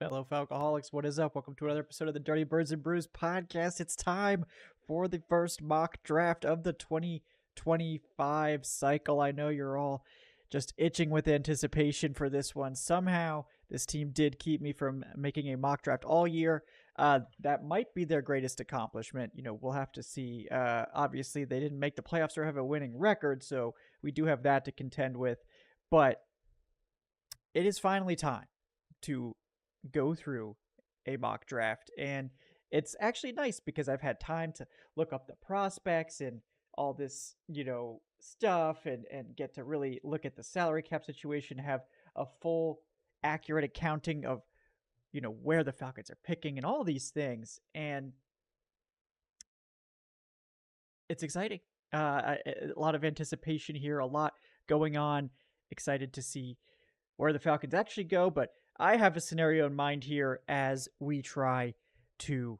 Fellow Falcoholics, what is up? Welcome to another episode of the Dirty Birds and Brews podcast. It's time for the first mock draft of the 2025 cycle. I know you're all just itching with anticipation for this one. Somehow, this team did keep me from making a mock draft all year. That might be their greatest accomplishment. We'll have to see. Obviously, they didn't make the playoffs or have a winning record, so we do have that to contend with. But it is finally time to go through a mock draft, and it's actually nice because I've had time to look up the prospects and all this stuff and get to really look at the salary cap situation, have a full accurate accounting of where the Falcons are picking and all these things, and it's exciting. A lot of anticipation here, a lot going on. Excited to see where the Falcons actually go, but I have a scenario in mind here as we try to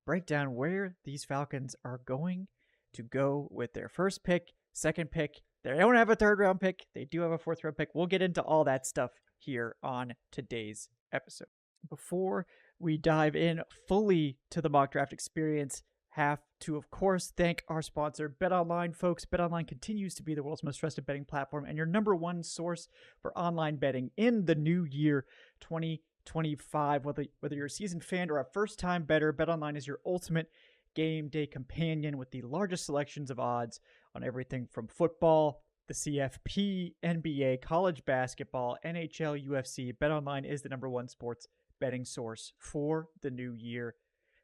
break down where these Falcons are going to go with their first pick, second pick. They don't have a third round pick. They do have a fourth round pick. We'll get into all that stuff here on today's episode. Before we dive in fully to the mock draft experience, have to, of course, thank our sponsor, BetOnline, folks. BetOnline continues to be the world's most trusted betting platform and your number one source for online betting in the new year 2025. Whether you're a seasoned fan or a first-time bettor, BetOnline is your ultimate game day companion with the largest selections of odds on everything from football, the CFP, NBA, college basketball, NHL, UFC. BetOnline is the number one sports betting source for the new year.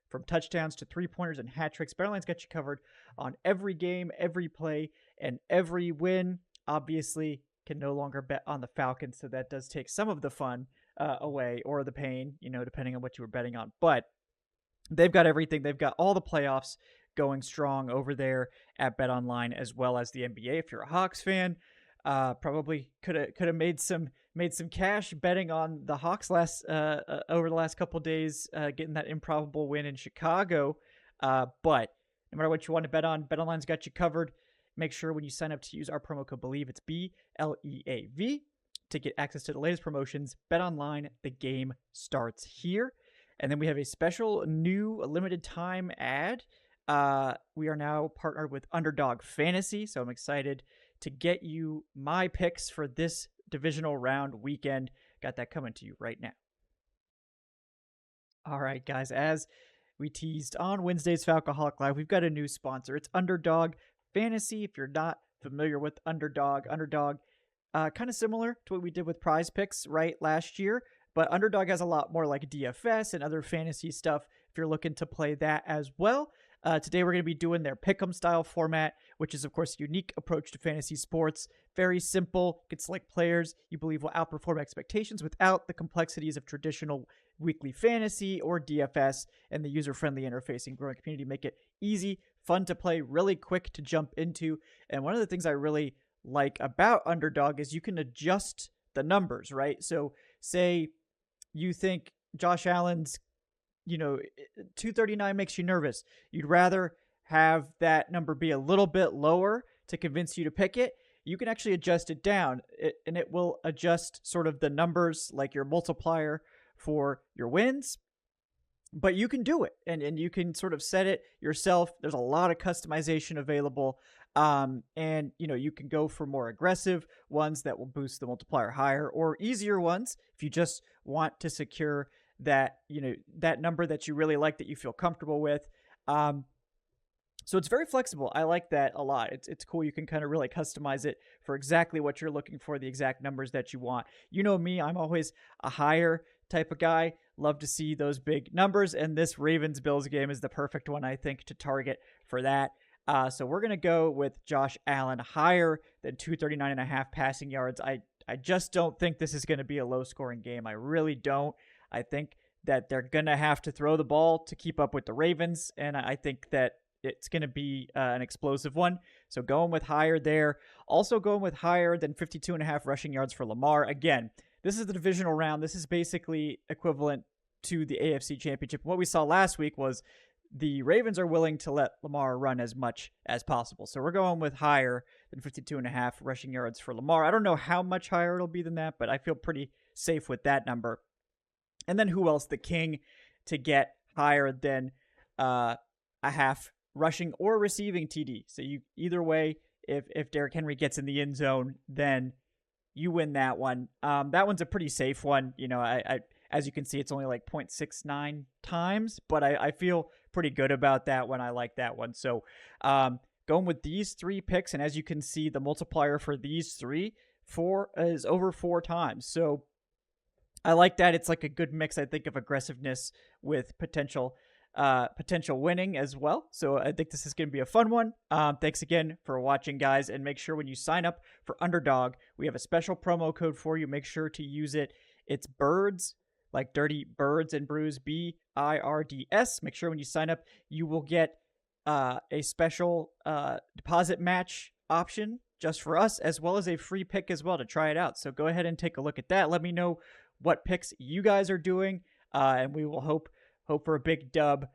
From touchdowns to three-pointers and hat tricks, BetOnline's got you covered on every game, every play, and every win. Obviously, can no longer bet on the Falcons, so that does take some of the fun away, or the pain, depending on what you were betting on. But they've got everything. They've got all the playoffs going strong over there at BetOnline, as well as the NBA. If you're a Hawks fan, probably could have made some cash betting on the Hawks over the last couple of days, getting that improbable win in Chicago. But no matter what you want to bet on, BetOnline's got you covered. Make sure when you sign up to use our promo code BELIEVE, it's BLEAV, to get access to the latest promotions. BetOnline, the game starts here. And then we have a special new limited time ad. We are now partnered with Underdog Fantasy, so I'm excited to get you my picks for this divisional round weekend. Got that coming to you right now. All right, guys, as we teased on Wednesday's Falcoholic Live, we've got a new sponsor. It's Underdog Fantasy. If you're not familiar with Underdog, kind of similar to what we did with Prize Picks, right, last year, but Underdog has a lot more like DFS and other fantasy stuff if you're looking to play that as well. Today we're going to be doing their pick'em style format, which is, of course, a unique approach to fantasy sports. Very simple. You can select players you believe will outperform expectations without the complexities of traditional weekly fantasy or DFS, and the user-friendly interface and growing community make it easy, fun to play, really quick to jump into. And one of the things I really like about Underdog is you can adjust the numbers, right? So say you think Josh Allen's 239 makes you nervous. You'd rather have that number be a little bit lower to convince you to pick it. You can actually adjust it down, and it will adjust sort of the numbers, like your multiplier for your wins. But you can do it, and you can sort of set it yourself. There's a lot of customization available, and you can go for more aggressive ones that will boost the multiplier higher, or easier ones if you just want to secure that that number that you really like, that you feel comfortable with. So it's very flexible. I like that a lot. It's cool. You can kind of really customize it for exactly what you're looking for, the exact numbers that you want. You know me, I'm always a higher type of guy. Love to see those big numbers, and this Ravens-Bills game is the perfect one, I think, to target for that. So we're going to go with Josh Allen higher than 239.5 passing yards. I just don't think this is going to be a low-scoring game. I really don't. I think that they're going to have to throw the ball to keep up with the Ravens, and I think that it's going to be an explosive one. So going with higher there. Also going with higher than 52.5 rushing yards for Lamar. Again, this is the divisional round. This is basically equivalent to the AFC Championship. What we saw last week was the Ravens are willing to let Lamar run as much as possible. So we're going with higher than 52.5 rushing yards for Lamar. I don't know how much higher it'll be than that, but I feel pretty safe with that number. And then who else? The king to get higher than a half rushing or receiving TD. So you either way, if Derrick Henry gets in the end zone, then you win that one. That one's a pretty safe one. I as you can see, it's only like 0.69 times, but I feel pretty good about that one. I like that one. So going with these 3 picks, and as you can see, the multiplier for these 3 is over 4 times. So I like that. It's like a good mix, I think, of aggressiveness with potential winning as well. So I think this is going to be a fun one. Thanks again for watching, guys. And make sure when you sign up for Underdog, we have a special promo code for you. Make sure to use it. It's BIRDS, like dirty birds and brews, BIRDS. Make sure when you sign up, you will get a special deposit match option just for us, as well as a free pick as well to try it out. So go ahead and take a look at that. Let me know what picks you guys are doing, and we will hope for a big dub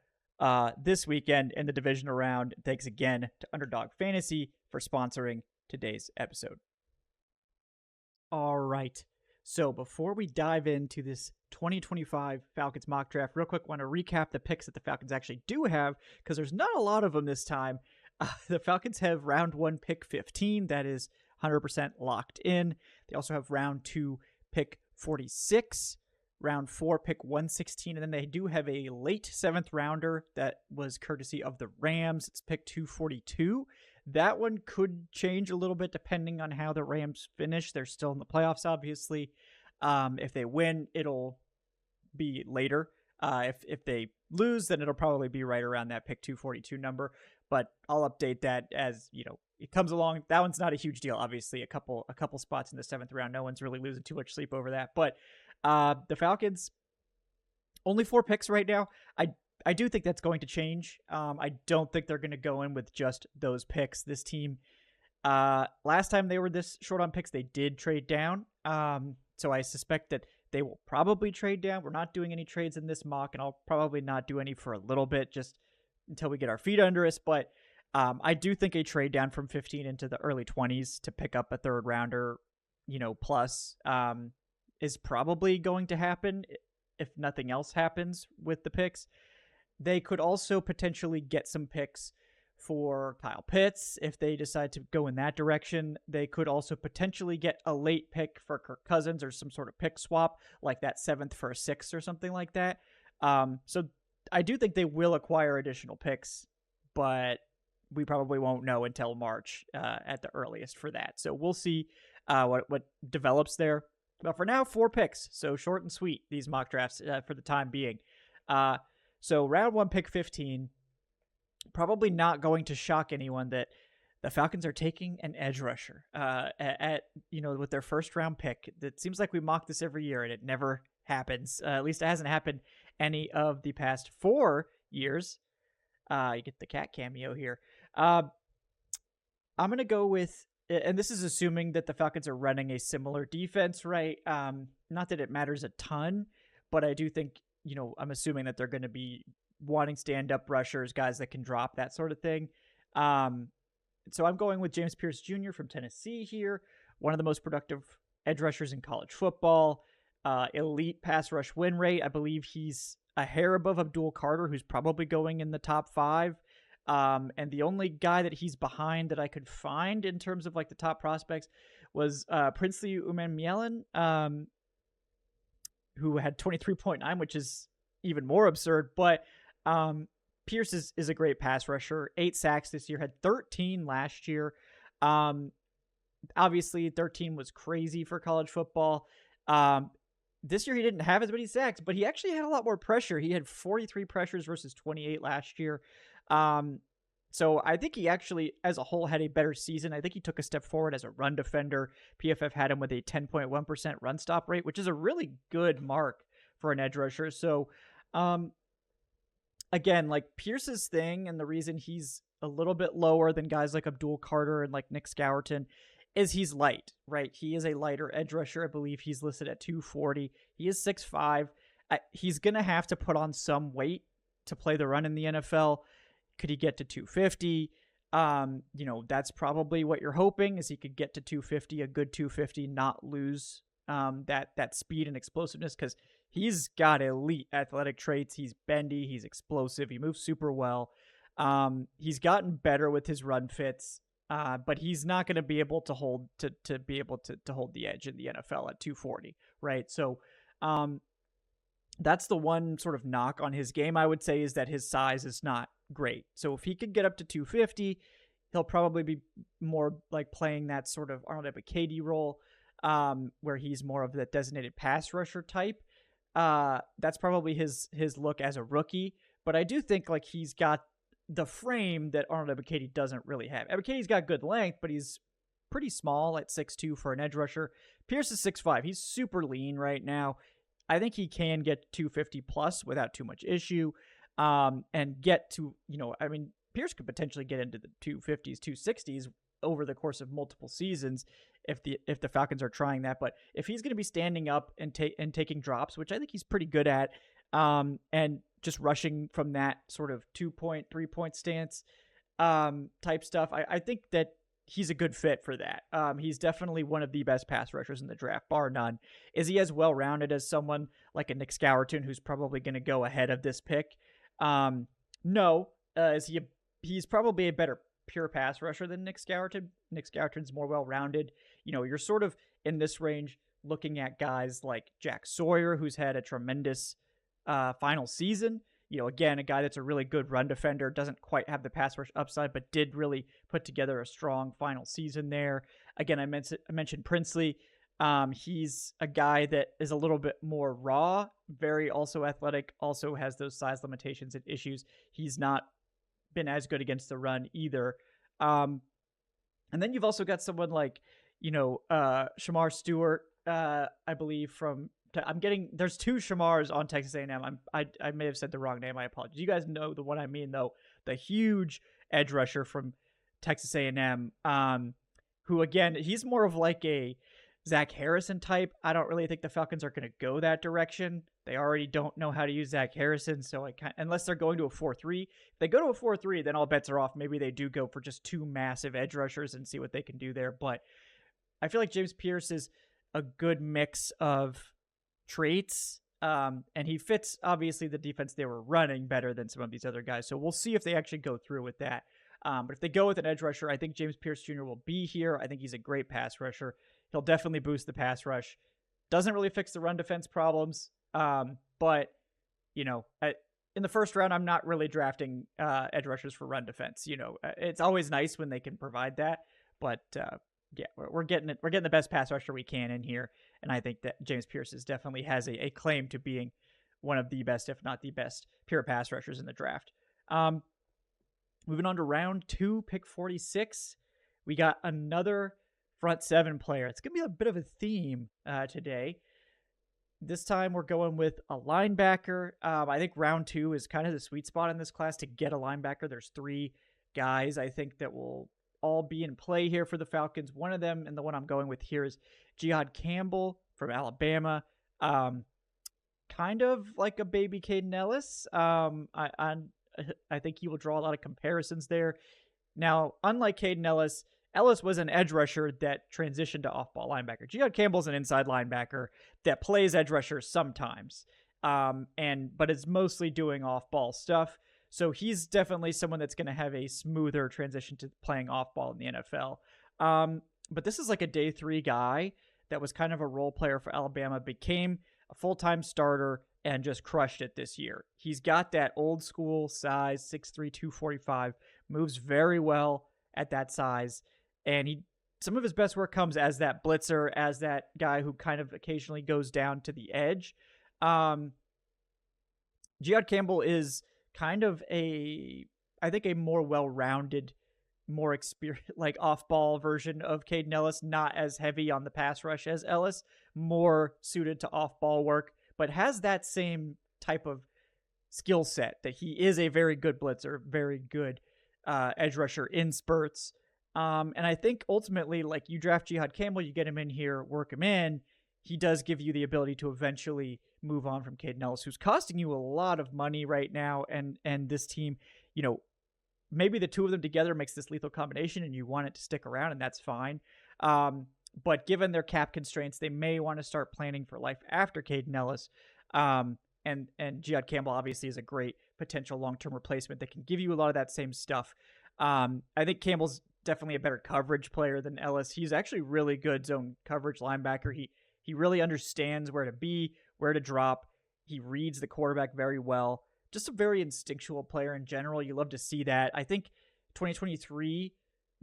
this weekend in the divisional round. Thanks again to Underdog Fantasy for sponsoring today's episode. All right. So before we dive into this 2025 Falcons mock draft, real quick, want to recap the picks that the Falcons actually do have, because there's not a lot of them this time. The Falcons have round 1 pick 15. That is 100% locked in. They also have round 2 pick 46, round 4 pick 116, and then they do have a late 7th rounder that was courtesy of the Rams. It's pick 242. That one could change a little bit depending on how the Rams finish. They're still in the playoffs, obviously. If they win, it'll be later. If they lose, then it'll probably be right around that pick 242 number. But I'll update that as it comes along. That one's not a huge deal, obviously. A couple spots in the 7th round. No one's really losing too much sleep over that. But the Falcons, only 4 picks right now. I do think that's going to change. I don't think they're going to go in with just those picks. This team, last time they were this short on picks, they did trade down. So I suspect that they will probably trade down. We're not doing any trades in this mock, and I'll probably not do any for a little bit, just until we get our feet under us. But I do think a trade down from 15 into the early 20s to pick up a 3rd rounder, plus, is probably going to happen if nothing else happens with the picks. They could also potentially get some picks for Kyle Pitts if they decide to go in that direction. They could also potentially get a late pick for Kirk Cousins or some sort of pick swap, like that 7th for a 6th or something like that. So I do think they will acquire additional picks, but we probably won't know until March at the earliest for that. So we'll see what develops there. But for now, 4 picks. So short and sweet, these mock drafts for the time being. So round 1, pick 15, probably not going to shock anyone that the Falcons are taking an edge rusher with their 1st round pick. It seems like we mock this every year and it never happens. At least it hasn't happened any of the past 4 years. You get the cat cameo here. I'm going to go with, and this is assuming that the Falcons are running a similar defense, right? Not that it matters a ton, but I do think, I'm assuming that they're going to be wanting stand-up rushers, guys that can drop, that sort of thing. So I'm going with James Pierce Jr. from Tennessee here, one of the most productive edge rushers in college football, elite pass rush win rate. I believe he's a hair above Abdul Carter, who's probably going in the top 5. And the only guy that he's behind that I could find in terms of like the top prospects was Princely Umanmielen, who had 23.9, which is even more absurd. But Pierce is a great pass rusher. 8 sacks this year, had 13 last year. Obviously, 13 was crazy for college football. This year, he didn't have as many sacks, but he actually had a lot more pressure. He had 43 pressures versus 28 last year. So I think he actually, as a whole, had a better season. I think he took a step forward as a run defender. PFF had him with a 10.1% run stop rate, which is a really good mark for an edge rusher. So, again, like Pierce's thing, and the reason he's a little bit lower than guys like Abdul Carter and like Nick Scourton is he's light, right? He is a lighter edge rusher. I believe he's listed at 240. He is 6'5". He's going to have to put on some weight to play the run in the NFL. Could he get to 250? That's probably what you're hoping, is he could get to 250, a good 250, not lose that speed and explosiveness, because He's got elite athletic traits. He's bendy. He's explosive. He moves super well. He's gotten better with his run fits, but he's not going to be able to hold to hold the edge in the NFL at 240, right? So, that's the one sort of knock on his game, I would say, is that his size is not great. So if he could get up to 250, he'll probably be more like playing that sort of Arnold Ebiketie role, where he's more of the designated pass rusher type. That's probably his look as a rookie. But I do think like he's got the frame that Arnold Ebiketie doesn't really have. Ebiketie's got good length, but he's pretty small at 6'2" for an edge rusher. Pierce is 6'5". He's super lean right now. I think he can get 250 plus without too much issue, and get to, I mean, Pierce could potentially get into the 250s, 260s over the course of multiple seasons if the Falcons are trying that. But if he's going to be standing up and taking drops, which I think he's pretty good at, and just rushing from that sort of 2-point, 3-point stance type stuff, I think that he's a good fit for that. He's definitely one of the best pass rushers in the draft, bar none. Is he as well-rounded as someone like a Nick Scourton, who's probably going to go ahead of this pick? No. He's probably a better pure pass rusher than Nick Scourton. Nick Scourton's more well-rounded. You're sort of in this range looking at guys like Jack Sawyer, who's had a tremendous final season. Again, a guy that's a really good run defender, doesn't quite have the pass rush upside, but did really put together a strong final season there. Again, I mentioned Princely. He's a guy that is a little bit more raw, very also athletic, also has those size limitations and issues. He's not been as good against the run either. And then you've also got someone like, Shamar Stewart, I believe there's two Shamars on Texas A&M. I may have said the wrong name. I apologize. You guys know the one I mean, though. The huge edge rusher from Texas A&M, who, again, he's more of like a Zach Harrison type. I don't really think the Falcons are going to go that direction. They already don't know how to use Zach Harrison, so unless they're going to a 4-3. If they go to a 4-3, then all bets are off. Maybe they do go for just two massive edge rushers and see what they can do there. But I feel like James Pierce is a good mix of traits, and he fits obviously the defense they were running better than some of these other guys, so we'll see if they actually go through with that. But if they go with an edge rusher, I think James Pierce Jr. will be here. I think he's a great pass rusher. He'll definitely boost the pass rush. Doesn't really fix the run defense problems, but in the first round, I'm not really drafting edge rushers for run defense. It's always nice when they can provide that, but yeah, we're getting it. We're getting the best pass rusher we can in here, and I think that James Pierce definitely has a claim to being one of the best, if not the best, pure pass rushers in the draft. Moving on to round 2, pick 46, we got another front 7 player. It's gonna be a bit of a theme today. This time we're going with a linebacker. I think round 2 is kind of the sweet spot in this class to get a linebacker. There's 3 guys I think that will all be in play here for the Falcons. One of them, and the one I'm going with here, is Jihad Campbell from Alabama. Kind of like a baby Caden Ellis. I think he will draw a lot of comparisons there. Now, unlike Caden Ellis, Ellis was an edge rusher that transitioned to off-ball linebacker. Jihad Campbell's an inside linebacker that plays edge rusher sometimes, but is mostly doing off-ball stuff. So he's definitely someone that's going to have a smoother transition to playing off-ball in the NFL. But this is like a day 3 guy that was kind of a role player for Alabama, became a full-time starter, and just crushed it this year. He's got that old school size, 6'3", 245, moves very well at that size. And some of his best work comes as that blitzer, as that guy who kind of occasionally goes down to the edge. Jihad Campbell is kind of I think a more well-rounded, more experienced, like off-ball version of Caden Ellis, not as heavy on the pass rush as Ellis, more suited to off-ball work, but has that same type of skill set that he is a very good blitzer, very good edge rusher in spurts. And I think ultimately, like, you draft Jihad Campbell, you get him in here, work him in, he does give you the ability to eventually move on from Caden Ellis, who's costing you a lot of money right now. And this team, maybe the two of them together makes this lethal combination and you want it to stick around, and that's fine. But given their cap constraints, they may want to start planning for life after Caden Ellis. And Jihad Campbell obviously is a great potential long-term replacement that can give you a lot of that same stuff. I think Campbell's definitely a better coverage player than Ellis. He's actually really good zone coverage linebacker. He really understands where to be, where to drop. He reads the quarterback very well. Just a very instinctual player in general. You love to see that. I think 2023,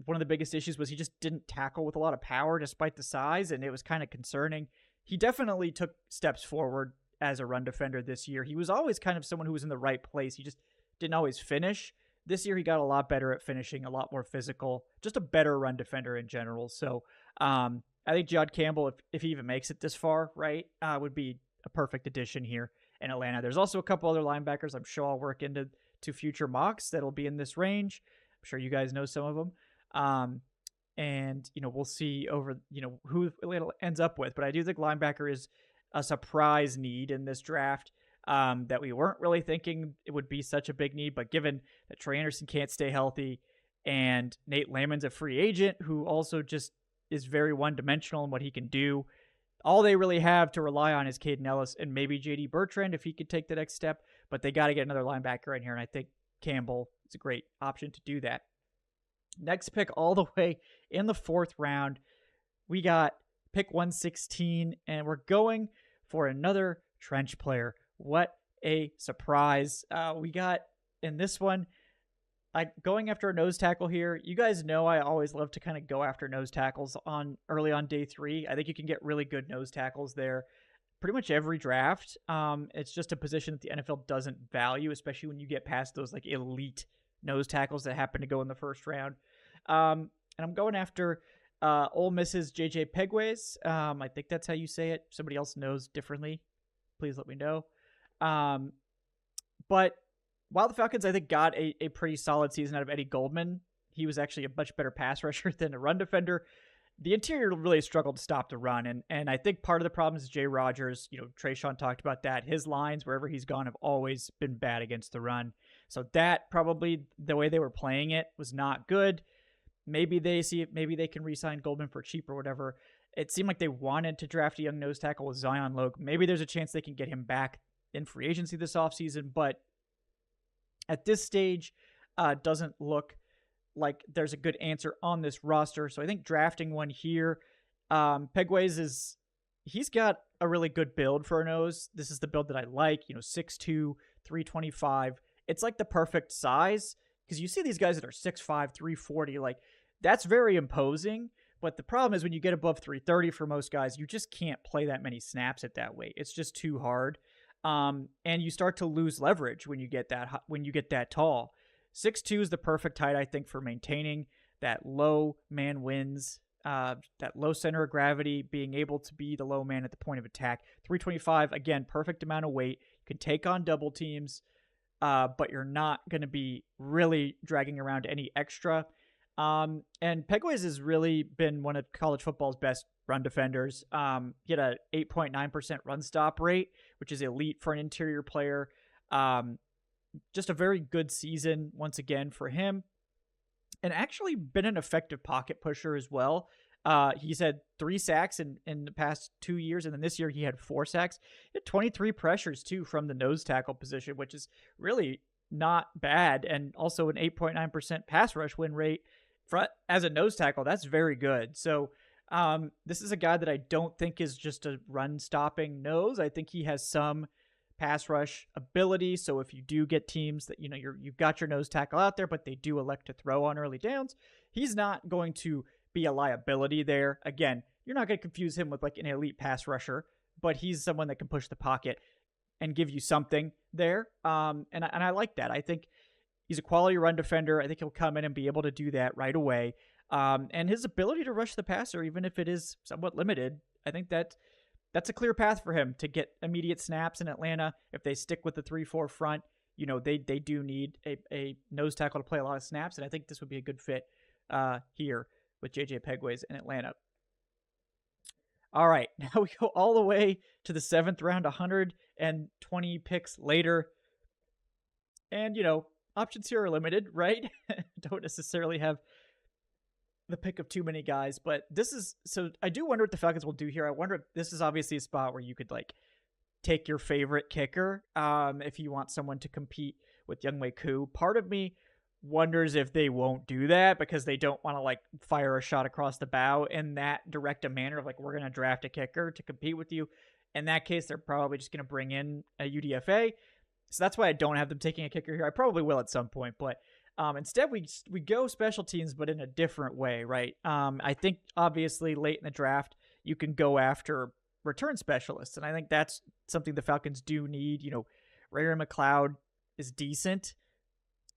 one of the biggest issues was he just didn't tackle with a lot of power despite the size, and it was kind of concerning. He definitely took steps forward as a run defender this year. He was always kind of someone who was in the right place. He just didn't always finish. This year he got a lot better at finishing, a lot more physical, just a better run defender in general. So I think Jihad Campbell, if he even makes it this far, right, would be a perfect addition here in Atlanta. There's also a couple other linebackers I'm sure I'll work into future mocks that'll be in this range. I'm sure you guys know some of them. And, we'll see over, who it ends up with. But I do think linebacker is a surprise need in this draft that we weren't really thinking it would be such a big need. But given that Trey Anderson can't stay healthy and Nate Landman's a free agent who also just is very one-dimensional in what he can do, all they really have to rely on is Caden Ellis and maybe J.D. Bertrand if he could take the next step. But they got to get another linebacker in here, and I think Campbell is a great option to do that. Next pick all the way in the 4th round, we got pick 116, and we're going for another trench player. What a surprise. We got in this one, going after a nose tackle here. You guys know I always love to kind of go after nose tackles early on day 3. I think you can get really good nose tackles there pretty much every draft. It's just a position that the NFL doesn't value, especially when you get past those like elite nose tackles that happen to go in the 1st round. And I'm going after Ole Miss's JJ Pegues. I think that's how you say it. Somebody else knows differently, please let me know. But while the Falcons, I think, got a pretty solid season out of Eddie Goldman, he was actually a much better pass rusher than a run defender. The interior really struggled to stop the run. And I think part of the problem is Jay Rodgers. Trayshawn talked about that. His lines, wherever he's gone, have always been bad against the run. So that probably, the way they were playing it, was not good. Maybe they can re-sign Goldman for cheap or whatever. It seemed like they wanted to draft a young nose tackle with Zion Logue. Maybe there's a chance they can get him back in free agency this offseason, but at this stage, doesn't look like there's a good answer on this roster. So I think drafting one here, Pegues he's got a really good build for a nose. This is the build that I like, 6'2", 325. It's like the perfect size because you see these guys that are 6'5", 340, like that's very imposing. But the problem is when you get above 330 for most guys, you just can't play that many snaps at that weight. It's just too hard. And you start to lose leverage when you get that tall. 6'2" is the perfect height, I think, for maintaining that low man wins, that low center of gravity, being able to be the low man at the point of attack. 325, again, perfect amount of weight. You can take on double teams, but you're not going to be really dragging around any extra. And Pegues has really been one of college football's best run defenders. He had a 8.9% run stop rate, which is elite for an interior player. Just a very good season once again for him, and actually been an effective pocket pusher as well. He's had 3 sacks in the past 2 years, and then this year he had 4 sacks. He had 23 pressures too from the nose tackle position, which is really not bad, and also an 8.9% pass rush win rate as a nose tackle. That's very good. So this is a guy that I don't think is just a run stopping nose. I think he has some pass rush ability. So if you do get teams that, you've got your nose tackle out there, but they do elect to throw on early downs, he's not going to be a liability there. Again, you're not going to confuse him with like an elite pass rusher, but he's someone that can push the pocket and give you something there. And I like that. I think he's a quality run defender. I think he'll come in and be able to do that right away. And his ability to rush the passer, even if it is somewhat limited, I think that's a clear path for him to get immediate snaps in Atlanta. If they stick with the 3-4 front, they do need a nose tackle to play a lot of snaps, and I think this would be a good fit here with JJ Pegues in Atlanta. All right, now we go all the way to the 7th round, 120 picks later. And, options here are limited, right? Don't necessarily have the pick of too many guys, but so I do wonder what the Falcons will do here. I wonder if this is obviously a spot where you could like take your favorite kicker if you want someone to compete with Younghoe Koo. Part of me wonders if they won't do that because they don't want to like fire a shot across the bow in that direct a manner of like, we're going to draft a kicker to compete with you. In that case, they're probably just going to bring in a UDFA. So that's why I don't have them taking a kicker here. I probably will at some point, but instead we go special teams, but in a different way, right? I think obviously late in the draft, you can go after return specialists. And I think that's something the Falcons do need. You know, Ray McLeod is decent.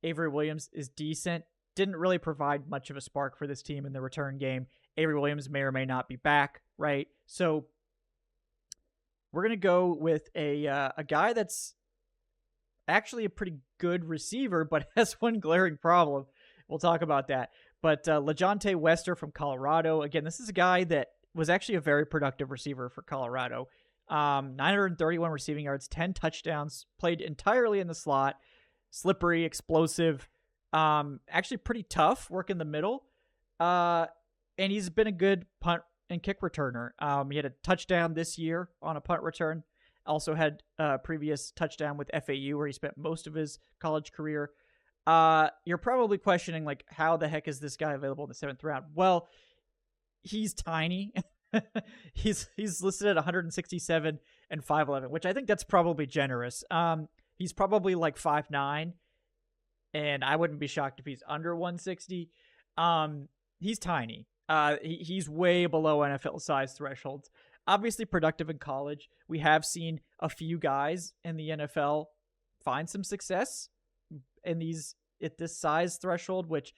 Avery Williams is decent. Didn't really provide much of a spark for this team in the return game. Avery Williams may or may not be back, right? So we're going to go with a guy that's actually a pretty good receiver, but has one glaring problem. We'll talk about that. But LeJontay Wester from Colorado. Again, this is a guy that was actually a very productive receiver for Colorado. 931 receiving yards, 10 touchdowns, played entirely in the slot, slippery, explosive, actually pretty tough, work in the middle. And he's been a good punt and kick returner. He had a touchdown this year on a punt return. Also had a previous touchdown with FAU where he spent most of his college career. You're probably questioning, like, how the heck is this guy available in the 7th round? Well, he's tiny. he's listed at 167 and 5'11", which I think that's probably generous. He's probably like 5'9", and I wouldn't be shocked if he's under 160. He's tiny. He's way below NFL size thresholds. Obviously productive in college. We have seen a few guys in the NFL find some success in at this size threshold, which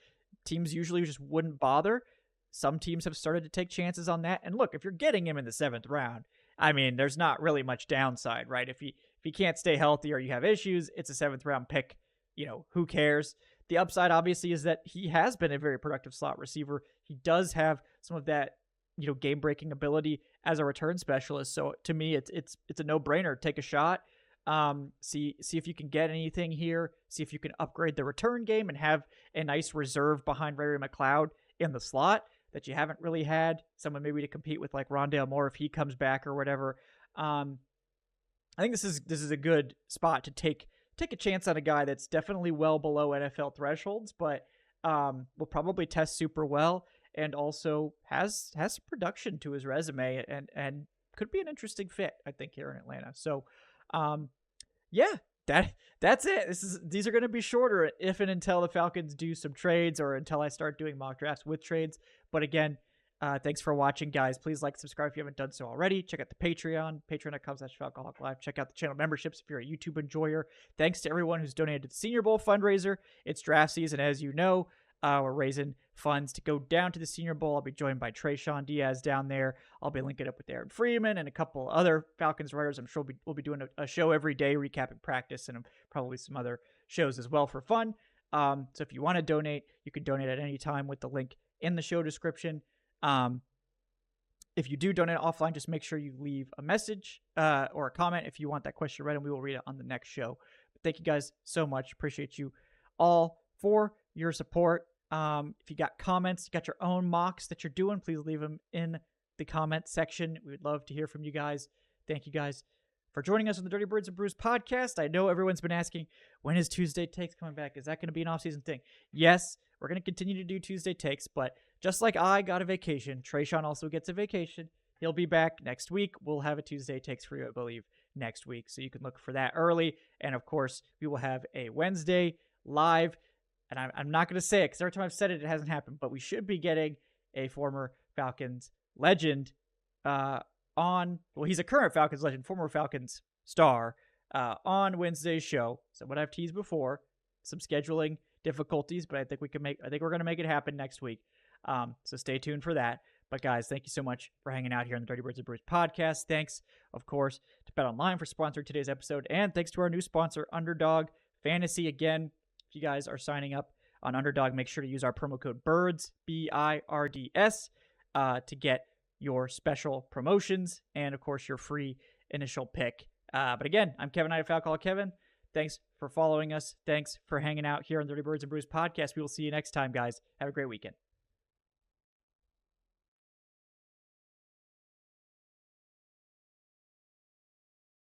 teams usually just wouldn't bother. Some teams have started to take chances on that. And look, if you're getting him in the 7th round, I mean, there's not really much downside, right? If he can't stay healthy or you have issues, it's a 7th round pick. You know, who cares? The upside obviously is that he has been a very productive slot receiver. He does have some of that, you know, game-breaking ability as a return specialist. So to me, it's a no-brainer. Take a shot. See if you can get anything here. See if you can upgrade the return game and have a nice reserve behind Ray McLeod in the slot that you haven't really had. Someone maybe to compete with like Rondale Moore if he comes back or whatever. I think this is a good spot to take a chance on a guy that's definitely well below NFL thresholds, but will probably test super well and also has some production to his resume and could be an interesting fit, I think, here in Atlanta. So, yeah, that's it. These are going to be shorter if and until the Falcons do some trades or until I start doing mock drafts with trades. But again, thanks for watching, guys. Please like, subscribe if you haven't done so already. Check out the Patreon, patreon.com/FalconHawkLive. Check out the channel memberships if you're a YouTube enjoyer. Thanks to everyone who's donated to the Senior Bowl fundraiser. It's draft season, as you know. We're raising funds to go down to the Senior Bowl. I'll be joined by Trayshawn Diaz down there. I'll be linking up with Aaron Freeman and a couple other Falcons writers. I'm sure we'll be doing a show every day, recapping practice, and probably some other shows as well for fun. So if you want to donate, you can donate at any time with the link in the show description. If you do donate offline, just make sure you leave a message or a comment if you want that question read, and we will read it on the next show. But thank you guys so much. Appreciate you all for your support. If you got comments, you got your own mocks that you're doing, please leave them in the comment section. We would love to hear from you guys. Thank you guys for joining us on the Dirty Birds and Brews podcast. I know everyone's been asking, when is Tuesday Takes coming back? Is that going to be an off-season thing? Yes, we're going to continue to do Tuesday Takes, but just like I got a vacation, Trayshawn also gets a vacation. He'll be back next week. We'll have a Tuesday Takes for you, I believe, next week, so you can look for that early. And, of course, we will have a Wednesday live. And I'm not going to say it because every time I've said it, it hasn't happened. But we should be getting a former Falcons legend he's a current Falcons legend, former Falcons star on Wednesday's show. So what I've teased before, some scheduling difficulties, but I think we're going to make it happen next week. So stay tuned for that. But guys, thank you so much for hanging out here on the Dirty Birds and Brews podcast. Thanks, of course, to BetOnline for sponsoring today's episode. And thanks to our new sponsor, Underdog Fantasy. Again, if you guys are signing up on Underdog, make sure to use our promo code BIRDS, BIRDS, to get your special promotions and, of course, your free initial pick. But again, I'm Kevin Knight of Falcon Kevin. Thanks for following us. Thanks for hanging out here on the Dirty Birds and Brews podcast. We will see you next time, guys. Have a great weekend.